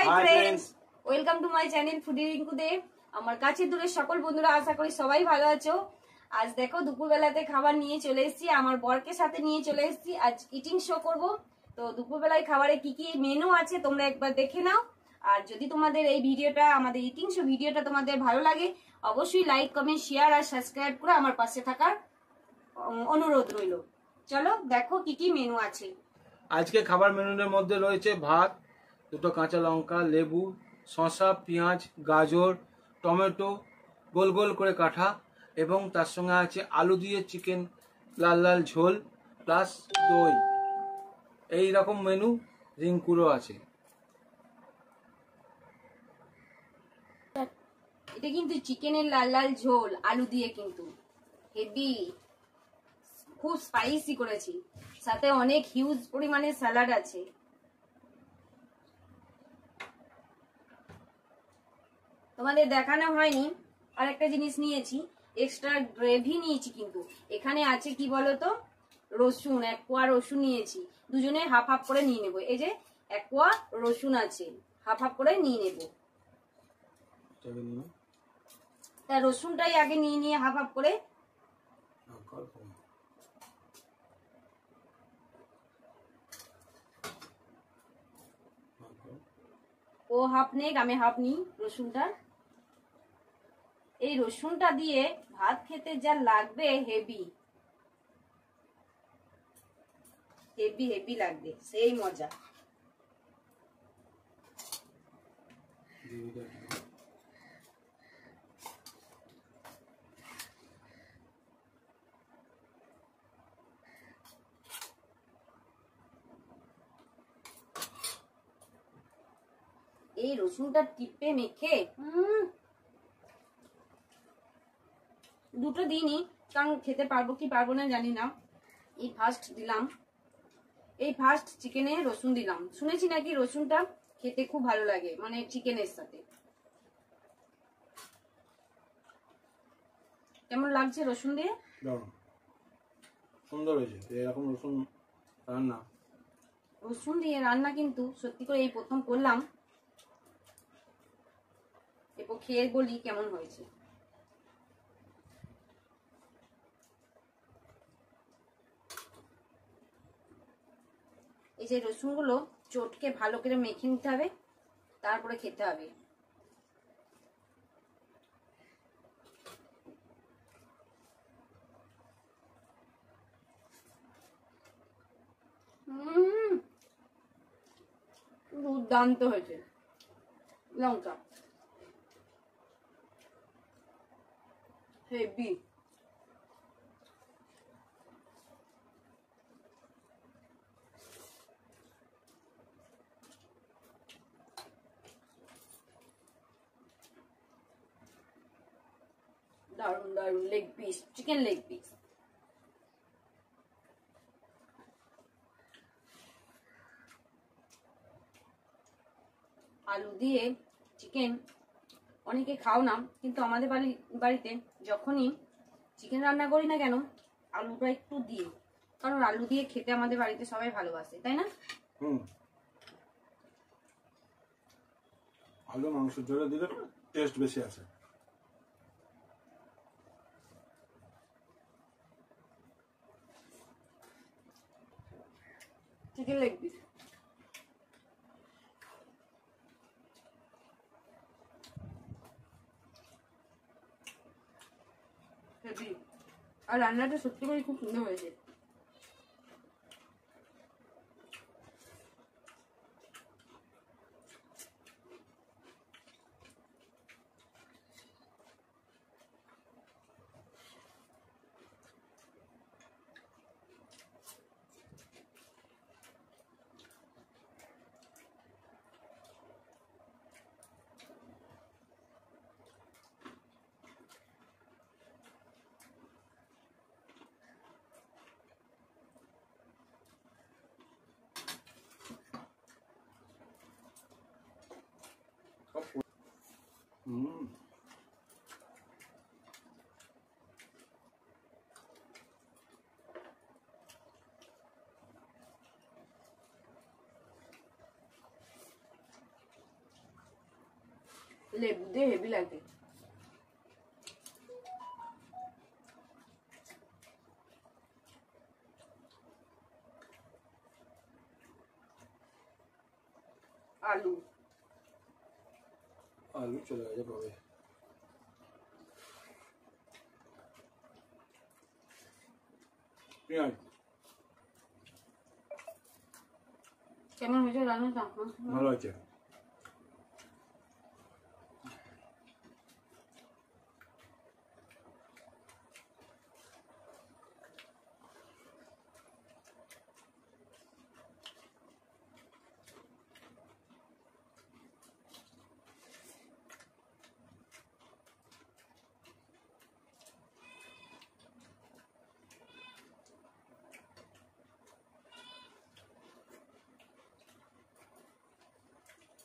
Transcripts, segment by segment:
High friends, welcome to my channel foodie Rinku Dey. আমার কাছে দূরের সকল বন্ধুরা, আশা করি সবাই ভালো আছো। আজ দেখো দুপুরবেলাতে খাবার নিয়ে চলে এসেছি, আমার বরকে সাথে নিয়ে চলে এসেছি। আজ ইটিং শো করব। তো দুপুরবেলায় খাবারে কি কি মেনু আছে তোমরা একবার দেখে নাও। আর যদি তোমাদের এই ভিডিওটা, আমাদের ইটিং শো ভিডিওটা তোমাদের ভালো লাগে, অবশ্যই লাইক, কমেন্ট, শেয়ার আর সাবস্ক্রাইব করে আমার পাশে থাকার অনুরোধ রইল। চলো দেখো কি কি মেনু আছে। আজকে খাবার মেনুর মধ্যে রয়েছে ভাত, দুটো কাঁচা লঙ্কা, লেবু, শসা, পেঁয়াজ, গাজর, টমেটো গোল গোল করে কাটা, এবং তার সঙ্গে আছে আলু দিয়ে চিকেন লাল লাল ঝোল প্লাস দই। এই রকম মেনু রিঙ্কুরও আছে। এটা কিন্তু চিকেনের লাল লাল ঝোল আলু দিয়ে, কিন্তু হেভি, খুব স্পাইসি করেছি। সাথে অনেক হিউজ পরিমাণে স্যালাড আছে। তোমাদের দেখানো হয়নি, আর একটা জিনিস নিয়েছি, এক্সট্রা গ্রেভি নিয়েছি। কিন্তু এখানে আছে কি বলতো, রসুন, 1 কোয়া রসুন নিয়েছি। দুজনে হাফ হাফ করে নিয়ে নেবো। এই যে 1 কোয়া রসুন আছে, হাফ হাফ করে নিয়ে নেব। তা রসুনটাই আগে নিয়ে হাফ হাফ করে। ও হাফ নেক, আমি হাফ নিই রসুনটা। এই রসুনটা দিয়ে ভাত খেতে যা লাগবে, হেভি হেভি হেভি লাগবে, সেই মজা। এই রসুনটা টিপে মেখে দুটো দিনই, কারণ খেতে পারবো কি পারবো না জানি না। এই ফার্স্ট দিলাম, এই ফার্স্ট চিকেনে রসুন দিলাম। শুনেছি নাকি রসুনটা খেতে খুব ভালো লাগে, মানে চিকেনের সাথে। কেমন লাগছে রসুন দিয়ে? সুন্দর হয়েছে এরকম রসুন রান্না। রসুন দিয়ে রান্না কিন্তু সত্যি করে এই প্রথম করলাম। এরপর খেয়ে বলি কেমন হয়েছে। এই যে রসুনগুলো চটকে ভালো করে মেখে নিতে হবে, তারপরে খেতে হবে। দুর্দান্ত হয়েছে। লঙ্কা হেভি। দারুন দারুন leg piece, chicken leg piece. আলু দিয়ে চিকেন অনেকে খাও না, কিন্তু আমাদের বাড়িতে যখনই চিকেন রান্না করি না কেন, আলুটা একটু দিই, কারণ আলু দিয়ে খেতে আমাদের বাড়িতে সবাই ভালোবাসে, তাই না? আলু মাংস ঝোলে দিলে টেস্ট বেশি আছে। Chicken leg piece heavy. আর রান্নাটা সত্যি করে খুব সুন্দর হয়েছে। লেবু দিয়ে হেভি লাগে। আলু আলু চলে গেছে পাবে। পেঁয়াজ কেমন হয়েছে রান্নাটা? ভালো আছে।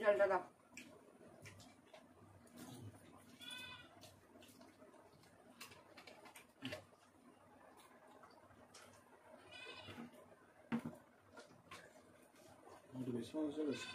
জলটা দাও। একটু বেশি মাংস বেশি।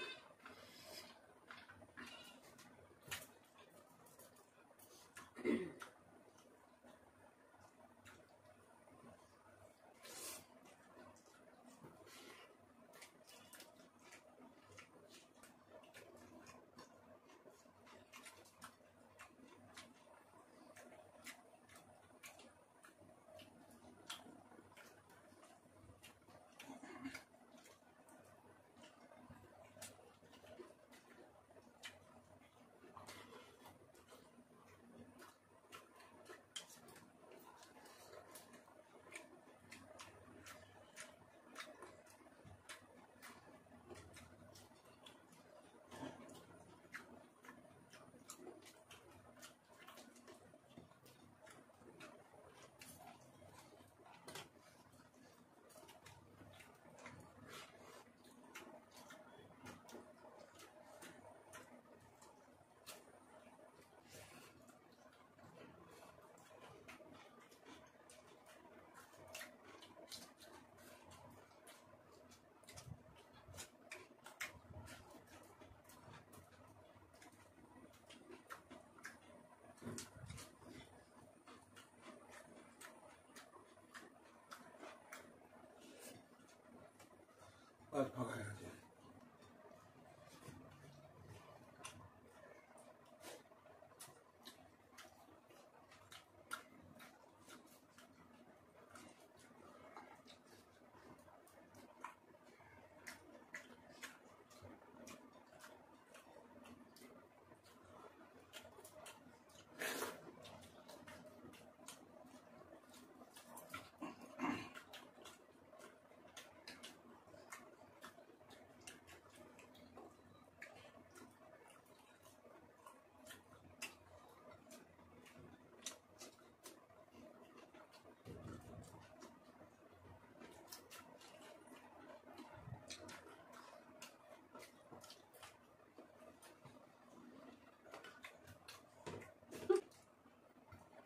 আর ফাঁকা হয়ে গেছে।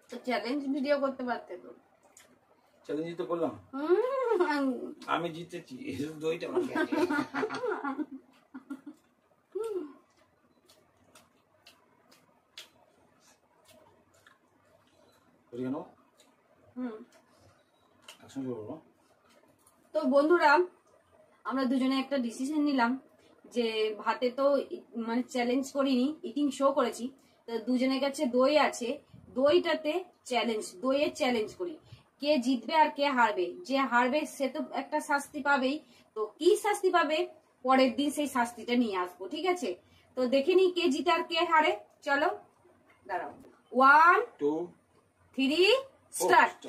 তো চ্যালেঞ্জ ভিডিও করতে পারতে তো। চ্যালেঞ্জ তো করলাম, আমি জিতেছি। দইটা কেন একসঙ্গে বলবো। তো বন্ধুরা, আমরা দুজনে একটা ডিসিশন নিলাম যে ভাতে তো মানে চ্যালেঞ্জ করিনি, ইটিং শো করেছি। তো দুজনের কাছে দই আছে, দইটাতে চ্যালেঞ্জ, দইয়ের চ্যালেঞ্জ করি। কে জিতবে আর কে হারবে, যে হারবে সে তো একটা শাস্তি পাবেই। তো কি শাস্তি পাবে পরের দিন সেই শাস্তিটা নিয়ে আসবো, ঠিক আছে? তো দেখে নি কে জিতে আর কে হারে। চলো দাঁড়াও, 1 2 3 স্টার্ট।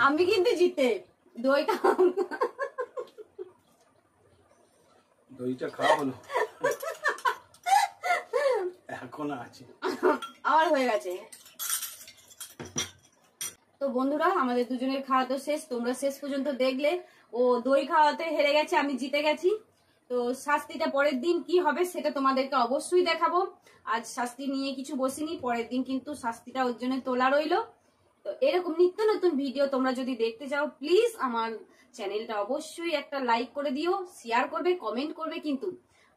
আমি কিন্তু জিতে, দইটা দইটা খাওয়া হলো, এখন আছে আমার হয়ে গেছে। তো বন্ধুরা, আমাদের দুজনের খাওয়া তো শেষ, তোমরা শেষ পর্যন্ত দেখলে। ও দই খাওয়াতে হেরে গেছে, আমি জিতে গেছি। তো শাস্তিটা পরের দিন কি হবে সেটা তোমাদেরকে অবশ্যই দেখাবো। আজ শাস্তি নিয়ে কিছু বসিনি, পরের দিন কিন্তু শাস্তিটা ওর জন্য তোলা রইলো। তো এরকম নিত্য নতুন ভিডিও তোমরা যদি দেখতে চাও প্লিজ আমার চ্যানেলটা অবশ্যই একটা লাইক করে দিও, শেয়ার করবে, কমেন্ট করবে কিন্তু।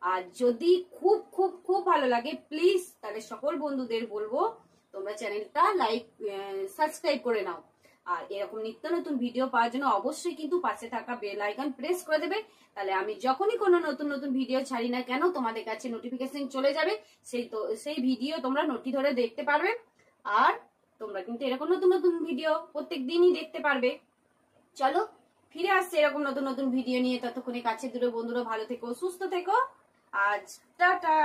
আর যদি খুব খুব খুব ভালো লাগে প্লিজ তাহলে সকল বন্ধুদের বলবো তোমরা চ্যানেলটা লাইক সাবস্ক্রাইব করে নাও। আর এরকম নিত্য নতুন ভিডিও পাওয়ার জন্য অবশ্যই কিন্তু পাশে থাকা বেল আইকন প্রেস করে দেবে, তাহলে আমি যখনই কোনো নতুন নতুন ভিডিও ছাড়ি না কেন তোমাদের কাছে নোটিফিকেশন চলে যাবে, সেই ভিডিও তোমরা নোটি ধরে দেখতে পারবে। আর তোমরা কিন্তু এরকম নতুন নতুন ভিডিও প্রত্যেক দিনই দেখতে পারবে। চলো ফিরে আসছে এরকম নতুন নতুন ভিডিও নিয়ে, ততক্ষণে কাছে দূরে বন্ধুরা ভালো থেকো, সুস্থ থেকো। আজ টাটা।